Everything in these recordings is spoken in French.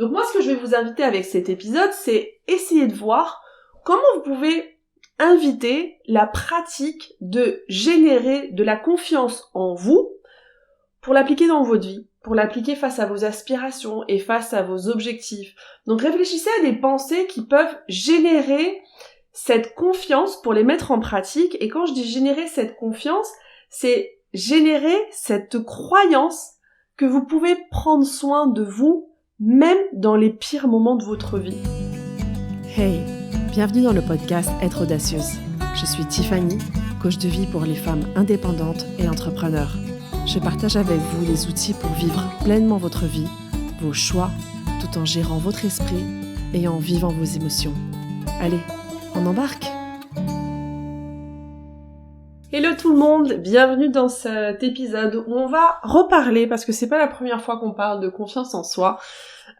Donc moi, ce que je vais vous inviter avec cet épisode, c'est essayer de voir comment vous pouvez inviter la pratique de générer de la confiance en vous pour l'appliquer dans votre vie, pour l'appliquer face à vos aspirations et face à vos objectifs. Donc réfléchissez à des pensées qui peuvent générer cette confiance pour les mettre en pratique. Et quand je dis générer cette confiance, c'est générer cette croyance que vous pouvez prendre soin de vous, même dans les pires moments de votre vie. Hey, bienvenue dans le podcast Être audacieuse. Je suis Tiffany, coach de vie pour les femmes indépendantes et entrepreneurs. Je partage avec vous les outils pour vivre pleinement votre vie, vos choix, tout en gérant votre esprit et en vivant vos émotions. Allez, on embarque! Hello tout le monde, bienvenue dans cet épisode où on va reparler, parce que c'est pas la première fois qu'on parle de confiance en soi,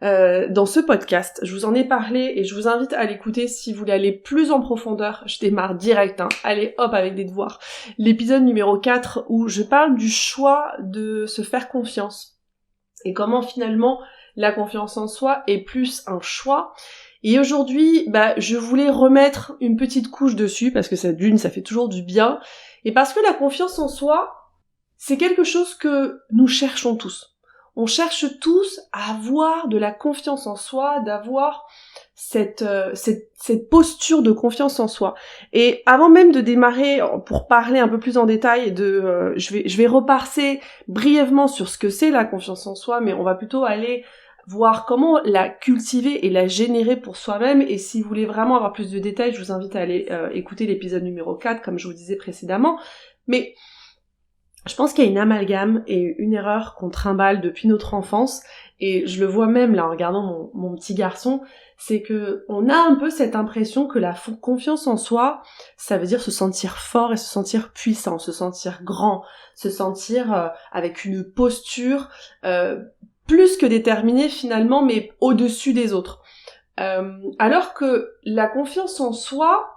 dans ce podcast. Je vous en ai parlé et je vous invite à l'écouter si vous voulez aller plus en profondeur. Je démarre direct, allez hop avec des devoirs. L'épisode numéro 4 où je parle du choix de se faire confiance et comment finalement la confiance en soi est plus un choix. Et aujourd'hui, je voulais remettre une petite couche dessus parce que ça fait toujours du bien. Et parce que la confiance en soi, c'est quelque chose que nous cherchons tous. On cherche tous à avoir de la confiance en soi, d'avoir cette posture de confiance en soi. Et avant même de démarrer, pour parler un peu plus en détail je vais repasser brièvement sur ce que c'est la confiance en soi, mais on va plutôt aller voir comment la cultiver et la générer pour soi-même. Et si vous voulez vraiment avoir plus de détails, je vous invite à aller écouter l'épisode numéro 4, comme je vous disais précédemment. Mais je pense qu'il y a une amalgame et une erreur qu'on trimballe depuis notre enfance, et je le vois même là en regardant mon petit garçon, c'est que on a un peu cette impression que la confiance en soi, ça veut dire se sentir fort et se sentir puissant, se sentir grand, se sentir avec une posture plus que déterminée finalement, mais au-dessus des autres. Alors que la confiance en soi,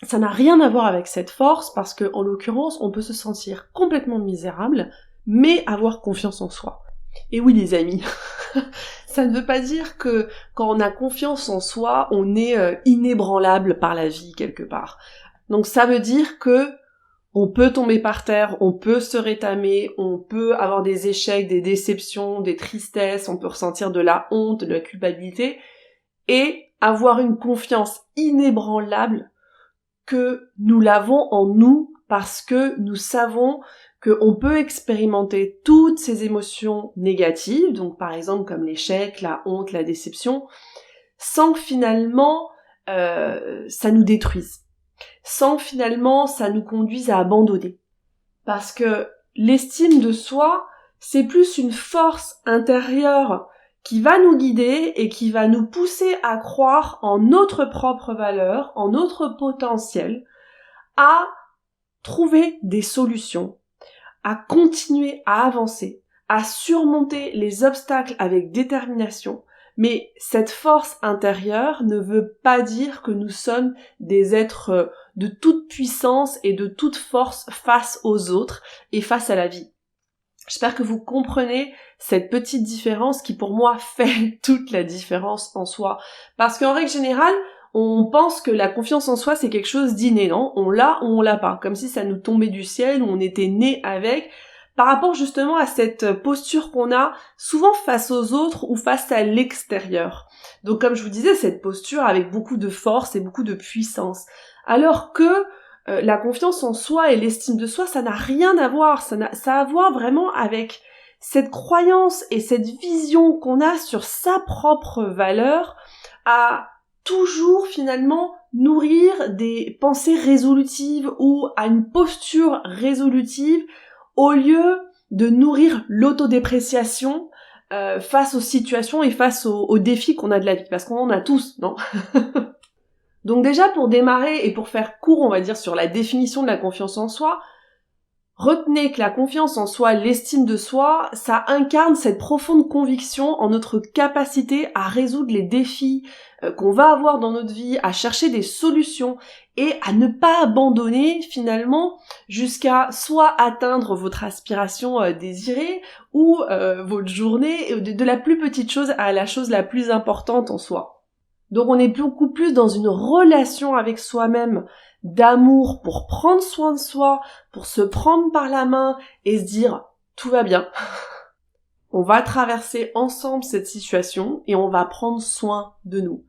ça n'a rien à voir avec cette force, parce que en l'occurrence, on peut se sentir complètement misérable, mais avoir confiance en soi. Et oui les amis, ça ne veut pas dire que quand on a confiance en soi, on est inébranlable par la vie quelque part. Donc ça veut dire que on peut tomber par terre, on peut se rétamer, on peut avoir des échecs, des déceptions, des tristesses, on peut ressentir de la honte, de la culpabilité, et avoir une confiance inébranlable que nous l'avons en nous, parce que nous savons qu'on peut expérimenter toutes ces émotions négatives, donc par exemple comme l'échec, la honte, la déception, sans que finalement ça nous détruise, sans que finalement ça nous conduise à abandonner. Parce que l'estime de soi, c'est plus une force intérieure qui va nous guider et qui va nous pousser à croire en notre propre valeur, en notre potentiel, à trouver des solutions, à continuer à avancer, à surmonter les obstacles avec détermination. Mais cette force intérieure ne veut pas dire que nous sommes des êtres de toute puissance et de toute force face aux autres et face à la vie. J'espère que vous comprenez cette petite différence qui pour moi fait toute la différence en soi. Parce qu'en règle générale, on pense que la confiance en soi c'est quelque chose d'inné, non ? On l'a ou on l'a pas, comme si ça nous tombait du ciel ou on était né avec, par rapport justement à cette posture qu'on a souvent face aux autres ou face à l'extérieur. Donc comme je vous disais, cette posture avec beaucoup de force et beaucoup de puissance. Alors que la confiance en soi et l'estime de soi, ça n'a rien à voir, ça a à voir vraiment avec cette croyance et cette vision qu'on a sur sa propre valeur, à toujours finalement nourrir des pensées résolutives ou à une posture résolutive au lieu de nourrir l'autodépréciation face aux situations et face aux défis qu'on a de la vie, parce qu'on en a tous, non ? Donc déjà pour démarrer et pour faire court, on va dire, sur la définition de la confiance en soi, Retenez que la confiance en soi, l'estime de soi, ça incarne cette profonde conviction en notre capacité à résoudre les défis qu'on va avoir dans notre vie, à chercher des solutions et à ne pas abandonner finalement jusqu'à soit atteindre votre aspiration désirée ou votre journée de la plus petite chose à la chose la plus importante en soi. Donc on est beaucoup plus dans une relation avec soi-même, d'amour pour prendre soin de soi, pour se prendre par la main et se dire tout va bien. On va traverser ensemble cette situation et on va prendre soin de nous.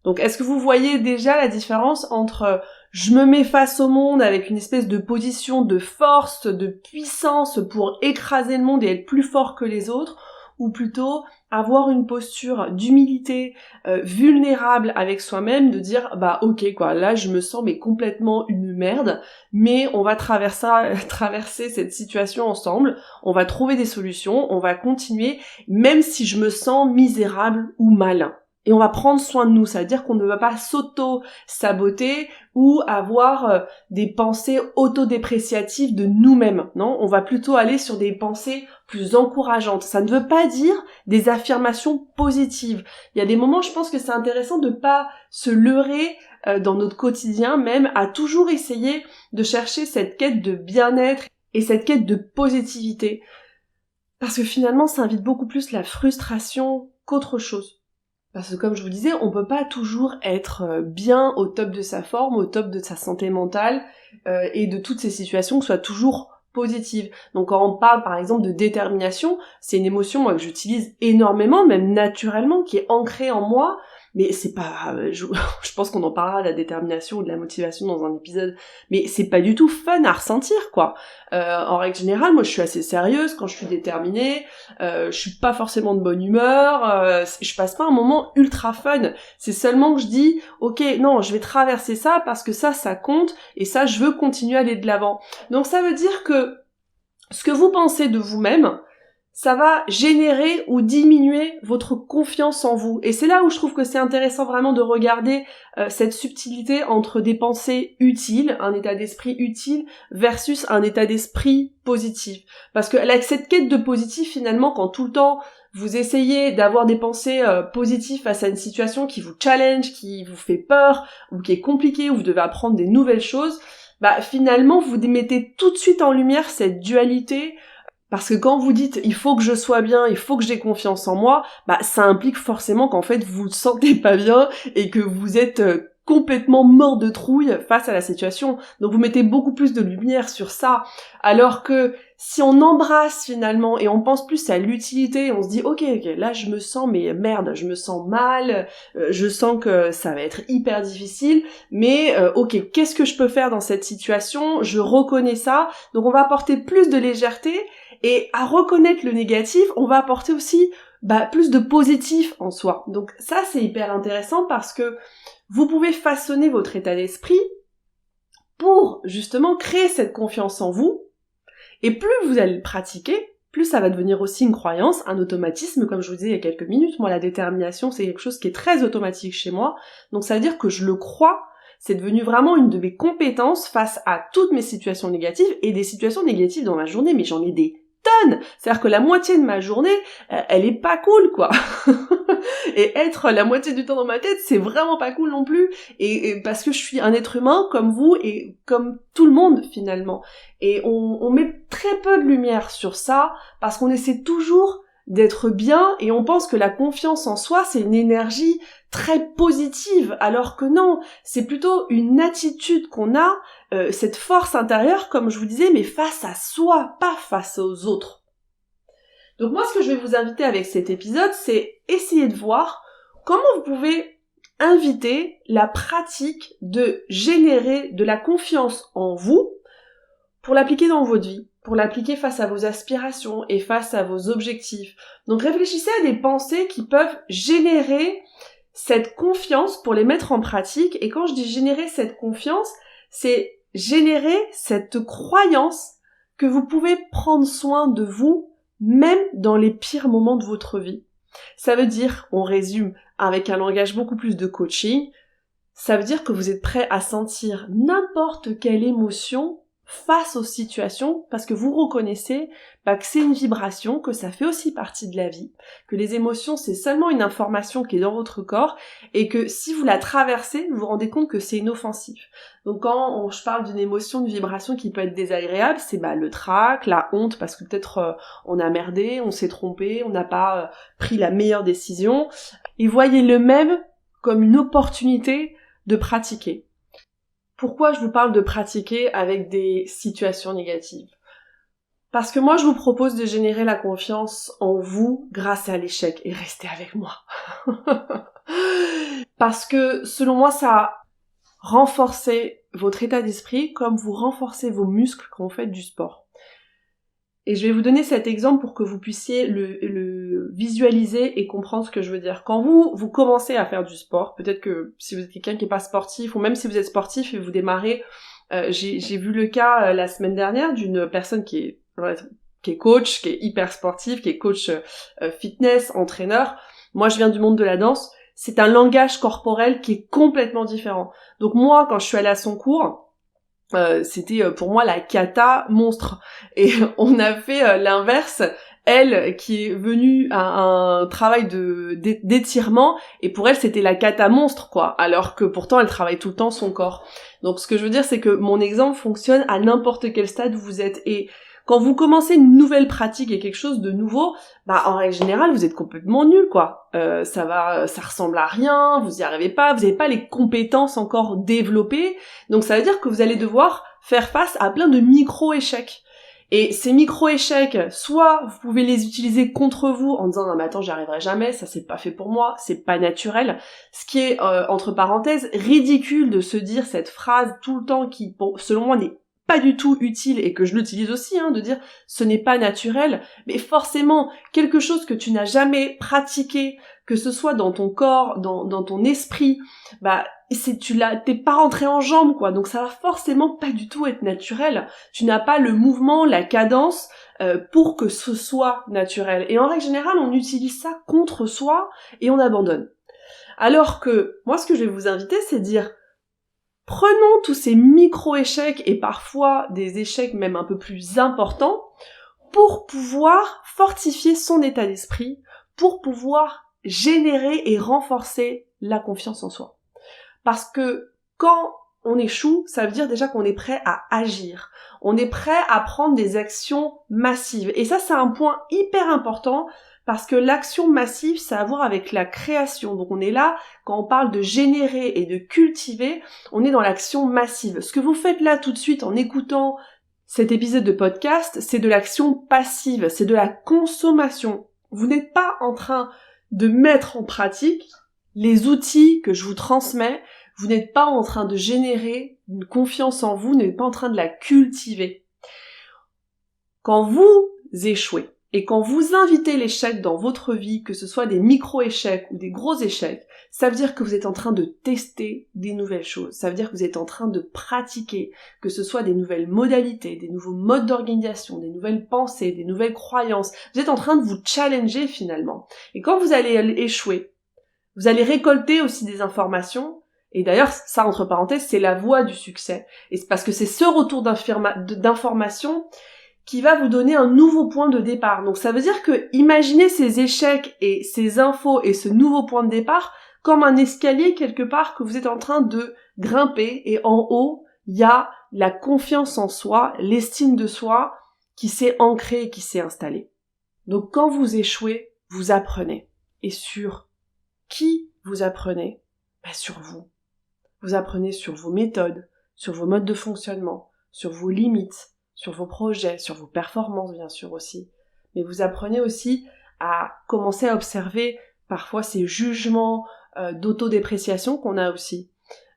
Donc est-ce que vous voyez déjà la différence entre je me mets face au monde avec une espèce de position de force, de puissance pour écraser le monde et être plus fort que les autres, ou plutôt avoir une posture d'humilité vulnérable avec soi-même, de dire bah ok quoi, là je me sens mais complètement une merde, mais on va traverser cette situation ensemble, on va trouver des solutions, on va continuer, même si je me sens misérable ou mal. Et on va prendre soin de nous, ça veut dire qu'on ne va pas s'auto-saboter ou avoir des pensées autodépréciatives de nous-mêmes, non ? On va plutôt aller sur des pensées plus encourageantes. Ça ne veut pas dire des affirmations positives. Il y a des moments, je pense que c'est intéressant de pas se leurrer dans notre quotidien, même à toujours essayer de chercher cette quête de bien-être et cette quête de positivité. Parce que finalement, ça invite beaucoup plus la frustration qu'autre chose. Parce que comme je vous disais, on peut pas toujours être bien au top de sa forme, au top de sa santé mentale et de toutes ces situations qui soient toujours positives. Donc quand on parle par exemple de détermination, c'est une émotion moi que j'utilise énormément, même naturellement, qui est ancrée en moi, mais c'est pas... je pense qu'on en parlera de la détermination ou de la motivation dans un épisode, mais c'est pas du tout fun à ressentir quoi. En règle générale, moi je suis assez sérieuse quand je suis déterminée, je suis pas forcément de bonne humeur, je passe pas un moment ultra fun, c'est seulement que je dis ok non je vais traverser ça parce que ça compte et ça je veux continuer à aller de l'avant. Donc ça veut dire que ce que vous pensez de vous-même, ça va générer ou diminuer votre confiance en vous. Et c'est là où je trouve que c'est intéressant vraiment de regarder cette subtilité entre des pensées utiles, un état d'esprit utile, versus un état d'esprit positif. Parce que cette quête de positif, finalement, quand tout le temps vous essayez d'avoir des pensées positives face à une situation qui vous challenge, qui vous fait peur, ou qui est compliquée, où vous devez apprendre des nouvelles choses, bah finalement vous mettez tout de suite en lumière cette dualité. Parce que quand vous dites « il faut que je sois bien, il faut que j'ai confiance en moi », bah ça implique forcément qu'en fait vous ne sentez pas bien et que vous êtes complètement mort de trouille face à la situation. Donc vous mettez beaucoup plus de lumière sur ça. Alors que si on embrasse finalement et on pense plus à l'utilité, on se dit « ok, là je me sens mais merde, je me sens mal, je sens que ça va être hyper difficile, mais ok, qu'est-ce que je peux faire dans cette situation ? Je reconnais ça. » Donc on va apporter plus de légèreté. Et à reconnaître le négatif, on va apporter aussi plus de positif en soi. Donc ça, c'est hyper intéressant parce que vous pouvez façonner votre état d'esprit pour justement créer cette confiance en vous. Et plus vous allez le pratiquer, plus ça va devenir aussi une croyance, un automatisme, comme je vous disais il y a quelques minutes. Moi, la détermination, c'est quelque chose qui est très automatique chez moi. Donc ça veut dire que je le crois. C'est devenu vraiment une de mes compétences face à toutes mes situations négatives et des situations négatives dans ma journée, mais j'en ai des tonnes. C'est-à-dire que la moitié de ma journée, elle est pas cool, quoi. Et être la moitié du temps dans ma tête, c'est vraiment pas cool non plus. Et parce que je suis un être humain comme vous et comme tout le monde, finalement. Et on met très peu de lumière sur ça parce qu'on essaie toujours d'être bien et on pense que la confiance en soi, c'est une énergie très positive, alors que non, c'est plutôt une attitude qu'on a, cette force intérieure, comme je vous disais, mais face à soi, pas face aux autres. Donc moi, ce que je vais vous inviter avec cet épisode, c'est essayer de voir comment vous pouvez inviter la pratique de générer de la confiance en vous pour l'appliquer dans votre vie, pour l'appliquer face à vos aspirations et face à vos objectifs. Donc réfléchissez à des pensées qui peuvent générer cette confiance pour les mettre en pratique. Et quand je dis générer cette confiance, c'est générer cette croyance que vous pouvez prendre soin de vous, même dans les pires moments de votre vie. Ça veut dire, on résume avec un langage beaucoup plus de coaching, ça veut dire que vous êtes prêt à sentir n'importe quelle émotion face aux situations parce que vous reconnaissez que c'est une vibration, que ça fait aussi partie de la vie, que les émotions c'est seulement une information qui est dans votre corps et que si vous la traversez, vous vous rendez compte que c'est inoffensif. Donc quand je parle d'une émotion, d'une vibration qui peut être désagréable, c'est le trac, la honte parce que peut-être on a merdé, on s'est trompé, on n'a pas pris la meilleure décision. Et voyez le même comme une opportunité de pratiquer. Pourquoi je vous parle de pratiquer avec des situations négatives ? Parce que moi, je vous propose de générer la confiance en vous grâce à l'échec. Et restez avec moi. Parce que, selon moi, ça a renforcé votre état d'esprit comme vous renforcez vos muscles quand vous faites du sport. Et je vais vous donner cet exemple pour que vous puissiez le visualiser et comprendre ce que je veux dire. Quand vous commencez à faire du sport, peut-être que si vous êtes quelqu'un qui n'est pas sportif, ou même si vous êtes sportif et vous démarrez, j'ai vu le cas la semaine dernière d'une personne qui est coach, qui est hyper sportive, qui est coach fitness, entraîneur. Moi, je viens du monde de la danse. C'est un langage corporel qui est complètement différent. Donc moi, quand je suis allée à son cours, c'était pour moi la cata monstre. Et on a fait l'inverse. Elle qui est venue à un travail d'étirement, et pour elle c'était la cata monstre quoi, alors que pourtant elle travaille tout le temps son corps. Donc ce que je veux dire c'est que mon exemple fonctionne à n'importe quel stade où vous êtes, et quand vous commencez une nouvelle pratique et quelque chose de nouveau, en règle générale vous êtes complètement nul quoi. Ça ressemble à rien, vous y arrivez pas, vous n'avez pas les compétences encore développées, donc ça veut dire que vous allez devoir faire face à plein de micro-échecs. Et ces micro-échecs, soit vous pouvez les utiliser contre vous en disant « Non mais attends, j'y arriverai jamais, ça c'est pas fait pour moi, c'est pas naturel ». Ce qui est, entre parenthèses, ridicule de se dire cette phrase tout le temps qui, selon moi, n'est pas du tout utile et que je l'utilise aussi, de dire « ce n'est pas naturel ». Mais forcément, quelque chose que tu n'as jamais pratiqué, que ce soit dans ton corps, dans ton esprit, t'es pas rentré en jambe quoi, donc ça va forcément pas du tout être naturel. Tu n'as pas le mouvement, la cadence pour que ce soit naturel. Et en règle générale, on utilise ça contre soi et on abandonne. Alors que moi, ce que je vais vous inviter, c'est de dire prenons tous ces micro-échecs et parfois des échecs même un peu plus importants pour pouvoir fortifier son état d'esprit, pour pouvoir générer et renforcer la confiance en soi. Parce que quand on échoue, ça veut dire déjà qu'on est prêt à agir. On est prêt à prendre des actions massives. Et ça, c'est un point hyper important parce que l'action massive, ça a à voir avec la création. Donc on est là, quand on parle de générer et de cultiver, on est dans l'action massive. Ce que vous faites là tout de suite en écoutant cet épisode de podcast, c'est de l'action passive, c'est de la consommation. Vous n'êtes pas en train de mettre en pratique les outils que je vous transmets, vous n'êtes pas en train de générer une confiance en vous, vous n'êtes pas en train de la cultiver. Quand vous échouez et quand vous invitez l'échec dans votre vie, que ce soit des micro-échecs ou des gros échecs, ça veut dire que vous êtes en train de tester des nouvelles choses, ça veut dire que vous êtes en train de pratiquer, que ce soit des nouvelles modalités, des nouveaux modes d'organisation, des nouvelles pensées, des nouvelles croyances, vous êtes en train de vous challenger finalement. Et quand vous allez échouer, vous allez récolter aussi des informations, et d'ailleurs, ça, entre parenthèses, c'est la voie du succès. Et c'est parce que c'est ce retour d'informations qui va vous donner un nouveau point de départ. Donc ça veut dire que imaginez ces échecs et ces infos et ce nouveau point de départ comme un escalier quelque part que vous êtes en train de grimper, et en haut, il y a la confiance en soi, l'estime de soi qui s'est ancrée et qui s'est installée. Donc quand vous échouez, vous apprenez. Et sur qui vous apprenez ? Sur vous. Vous apprenez sur vos méthodes, sur vos modes de fonctionnement, sur vos limites, sur vos projets, sur vos performances bien sûr aussi. Mais vous apprenez aussi à commencer à observer parfois ces jugements d'autodépréciation qu'on a aussi.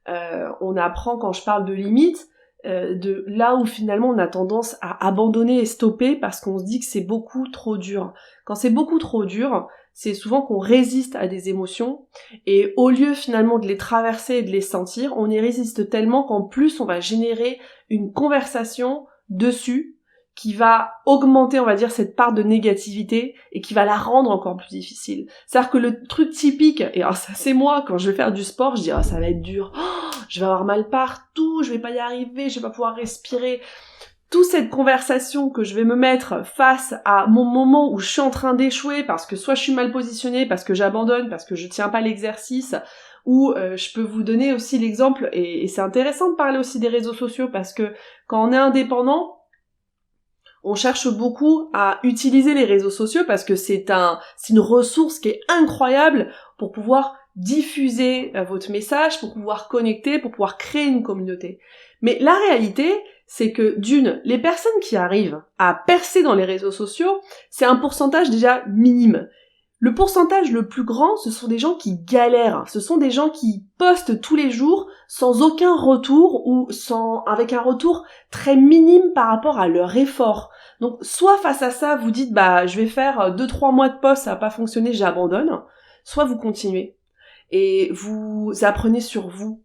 On apprend, quand je parle de limites, de là où finalement on a tendance à abandonner et stopper parce qu'on se dit que c'est beaucoup trop dur. Quand c'est beaucoup trop dur, c'est souvent qu'on résiste à des émotions, et au lieu finalement de les traverser et de les sentir, on y résiste tellement qu'en plus on va générer une conversation dessus qui va augmenter, on va dire, cette part de négativité et qui va la rendre encore plus difficile. C'est-à-dire que le truc typique, et alors ça c'est moi, quand je vais faire du sport, je dis « Ah, ça va être dur, je vais avoir mal partout, je vais pas y arriver, je vais pas pouvoir respirer. Toute cette conversation que je vais me mettre face à mon moment où je suis en train d'échouer parce que soit je suis mal positionnée, parce que j'abandonne, parce que je tiens pas l'exercice, ou je peux vous donner aussi l'exemple, et c'est intéressant de parler aussi des réseaux sociaux parce que quand on est indépendant, on cherche beaucoup à utiliser les réseaux sociaux parce que c'est une ressource qui est incroyable pour pouvoir diffuser votre message, pour pouvoir connecter, pour pouvoir créer une communauté. Mais la réalité, c'est que les personnes qui arrivent à percer dans les réseaux sociaux, c'est un pourcentage déjà minime. Le pourcentage le plus grand, ce sont des gens qui galèrent, ce sont des gens qui postent tous les jours sans aucun retour ou avec un retour très minime par rapport à leur effort. Donc soit face à ça, vous dites je vais faire 2-3 mois de post, ça va pas fonctionner, j'abandonne, soit vous continuez et vous apprenez sur vous.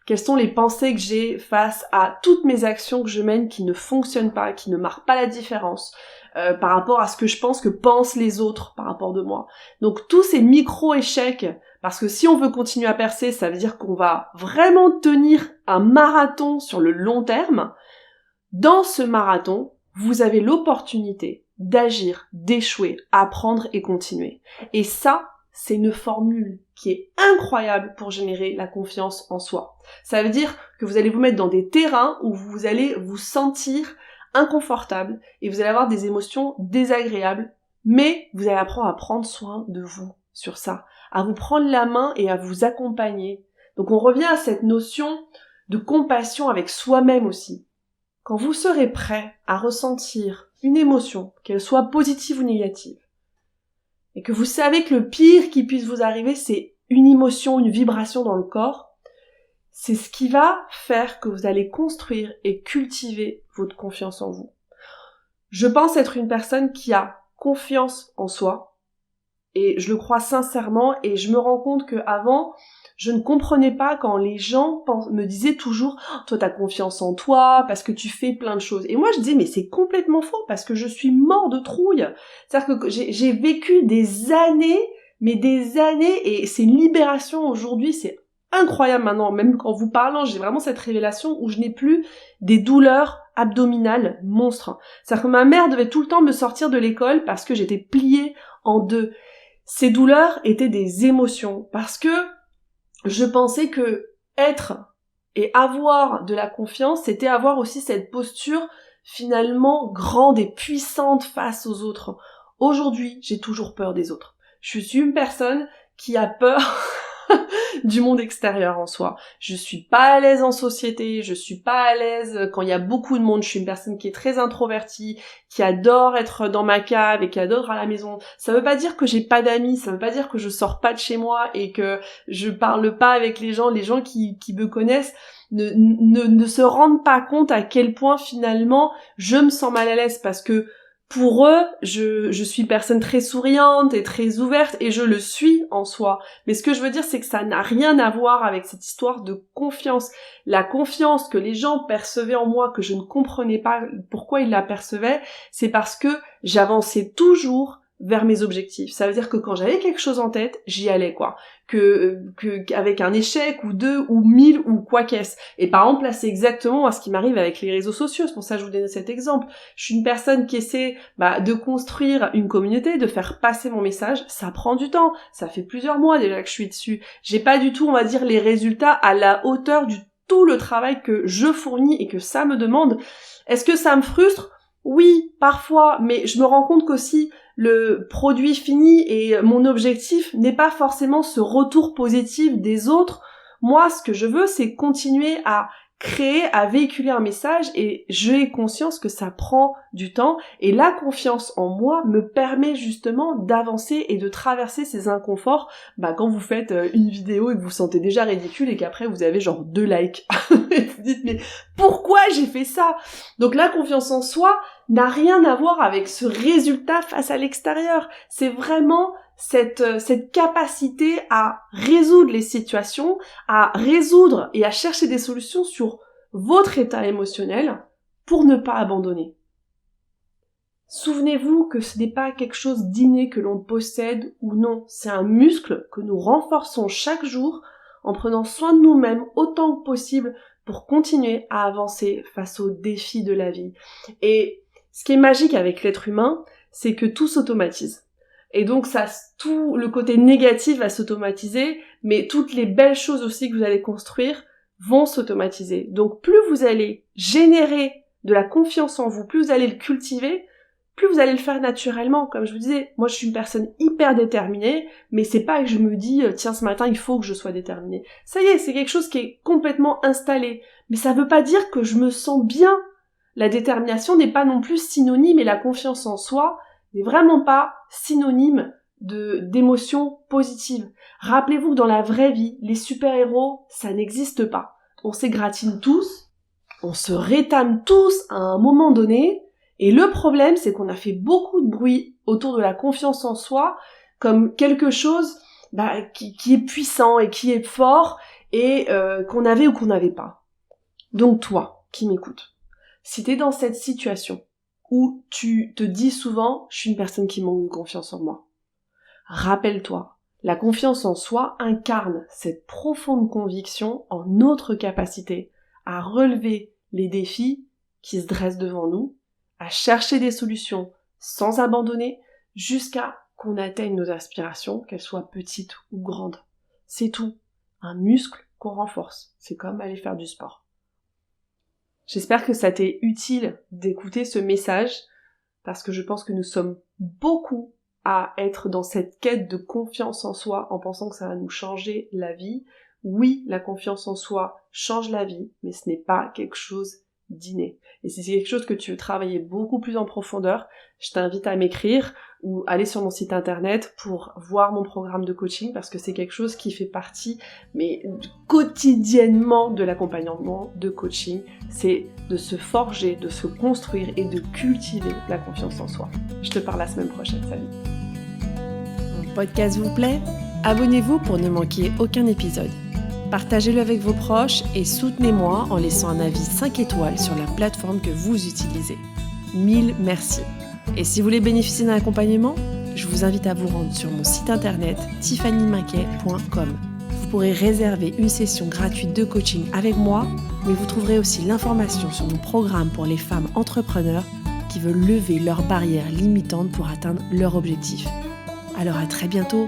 Quelles sont les pensées que j'ai face à toutes mes actions que je mène qui ne fonctionnent pas, qui ne marquent pas la différence par rapport à ce que je pense que pensent les autres par rapport de moi. Donc tous ces micro-échecs, parce que si on veut continuer à percer, ça veut dire qu'on va vraiment tenir un marathon sur le long terme. Dans ce marathon, vous avez l'opportunité d'agir, d'échouer, apprendre et continuer. Et ça, c'est une formule qui est incroyable pour générer la confiance en soi. Ça veut dire que vous allez vous mettre dans des terrains où vous allez vous sentir inconfortable et vous allez avoir des émotions désagréables, mais vous allez apprendre à prendre soin de vous sur ça, à vous prendre la main et à vous accompagner. Donc on revient à cette notion de compassion avec soi-même aussi. Quand vous serez prêt à ressentir une émotion, qu'elle soit positive ou négative, et que vous savez que le pire qui puisse vous arriver, c'est une émotion, une vibration dans le corps, c'est ce qui va faire que vous allez construire et cultiver votre confiance en vous. Je pense être une personne qui a confiance en soi, et je le crois sincèrement, et je me rends compte qu'avant, je ne comprenais pas quand les gens me disaient toujours « Toi, t'as confiance en toi, parce que tu fais plein de choses. » Et moi, je disais « Mais c'est complètement faux, parce que je suis mort de trouille. » C'est-à-dire que j'ai vécu des années, et c'est une libération aujourd'hui, c'est incroyable maintenant, même en vous parlant, j'ai vraiment cette révélation où je n'ai plus des douleurs abdominales monstres. C'est-à-dire que ma mère devait tout le temps me sortir de l'école parce que j'étais pliée en deux. Ces douleurs étaient des émotions, parce que je pensais que être et avoir de la confiance, c'était avoir aussi cette posture finalement grande et puissante face aux autres. Aujourd'hui, j'ai toujours peur des autres. Je suis une personne qui a peur du monde extérieur en soi. Je suis pas à l'aise en société, je suis pas à l'aise quand il y a beaucoup de monde, je suis une personne qui est très introvertie, qui adore être dans ma cave et qui adore être à la maison. Ça veut pas dire que j'ai pas d'amis, ça veut pas dire que je sors pas de chez moi et que je parle pas avec les gens qui me connaissent ne se rendent pas compte à quel point finalement je me sens mal à l'aise, parce que pour eux, je suis une personne très souriante et très ouverte, et je le suis en soi. Mais ce que je veux dire, c'est que ça n'a rien à voir avec cette histoire de confiance. La confiance que les gens percevaient en moi, que je ne comprenais pas pourquoi ils la percevaient, c'est parce que j'avançais toujours vers mes objectifs. Ça veut dire que quand j'avais quelque chose en tête, j'y allais, quoi. Qu'avec un échec ou 2 ou 1000 ou quoi qu'est-ce. Et par exemple, là, c'est exactement ce qui m'arrive avec les réseaux sociaux. C'est pour ça que je vous donne cet exemple. Je suis une personne qui essaie de construire une communauté, de faire passer mon message. Ça prend du temps. Ça fait plusieurs mois déjà que je suis dessus. J'ai pas du tout, on va dire, les résultats à la hauteur du tout le travail que je fournis et que ça me demande. Est-ce que ça me frustre ? Oui, parfois, mais je me rends compte qu'aussi le produit fini et mon objectif n'est pas forcément ce retour positif des autres. Moi, ce que je veux, c'est continuer à créer, à véhiculer un message, et j'ai conscience que ça prend du temps, et la confiance en moi me permet justement d'avancer et de traverser ces inconforts quand vous faites une vidéo et que vous vous sentez déjà ridicule et qu'après vous avez genre 2 likes. Et vous dites mais pourquoi j'ai fait ça ? Donc la confiance en soi n'a rien à voir avec ce résultat face à l'extérieur. C'est vraiment cette capacité à résoudre les situations, à résoudre et à chercher des solutions sur votre état émotionnel pour ne pas abandonner. Souvenez-vous que ce n'est pas quelque chose d'inné que l'on possède ou non, c'est un muscle que nous renforçons chaque jour en prenant soin de nous-mêmes autant que possible pour continuer à avancer face aux défis de la vie. Et ce qui est magique avec l'être humain, c'est que tout s'automatise. Et donc tout le côté négatif va s'automatiser, mais toutes les belles choses aussi que vous allez construire vont s'automatiser. Donc plus vous allez générer de la confiance en vous, plus vous allez le cultiver, plus vous allez le faire naturellement. Comme je vous disais, moi je suis une personne hyper déterminée, mais c'est pas que je me dis tiens ce matin il faut que je sois déterminée. Ça y est, c'est quelque chose qui est complètement installé. Mais ça veut pas dire que je me sens bien. La détermination n'est pas non plus synonyme, et la confiance en soi n'est vraiment pas synonyme d'émotions positives. Rappelez-vous que dans la vraie vie, les super-héros, ça n'existe pas. On s'égratine tous, on se rétame tous à un moment donné, et le problème, c'est qu'on a fait beaucoup de bruit autour de la confiance en soi comme quelque chose qui est puissant et qui est fort, et qu'on avait ou qu'on n'avait pas. Donc toi, qui m'écoutes, si t'es dans cette situation où tu te dis souvent « je suis une personne qui manque de confiance en moi », rappelle-toi, la confiance en soi incarne cette profonde conviction en notre capacité à relever les défis qui se dressent devant nous, à chercher des solutions sans abandonner, jusqu'à qu'on atteigne nos aspirations, qu'elles soient petites ou grandes. C'est tout. Un muscle qu'on renforce. C'est comme aller faire du sport. J'espère que ça t'est utile d'écouter ce message, parce que je pense que nous sommes beaucoup à être dans cette quête de confiance en soi en pensant que ça va nous changer la vie. Oui, la confiance en soi change la vie, mais ce n'est pas quelque chose d'inné. Et si c'est quelque chose que tu veux travailler beaucoup plus en profondeur, je t'invite à m'écrire ou aller sur mon site internet pour voir mon programme de coaching, parce que c'est quelque chose qui fait partie, mais quotidiennement, de l'accompagnement de coaching. C'est de se forger, de se construire et de cultiver la confiance en soi. Je te parle la semaine prochaine. Salut. Mon podcast vous plaît ? Abonnez-vous pour ne manquer aucun épisode. Partagez-le avec vos proches et soutenez-moi en laissant un avis 5 étoiles sur la plateforme que vous utilisez. 1000 merci. Et si vous voulez bénéficier d'un accompagnement, je vous invite à vous rendre sur mon site internet tiffanymaquet.com. Vous pourrez réserver une session gratuite de coaching avec moi, mais vous trouverez aussi l'information sur mon programme pour les femmes entrepreneurs qui veulent lever leurs barrières limitantes pour atteindre leur objectif. Alors à très bientôt.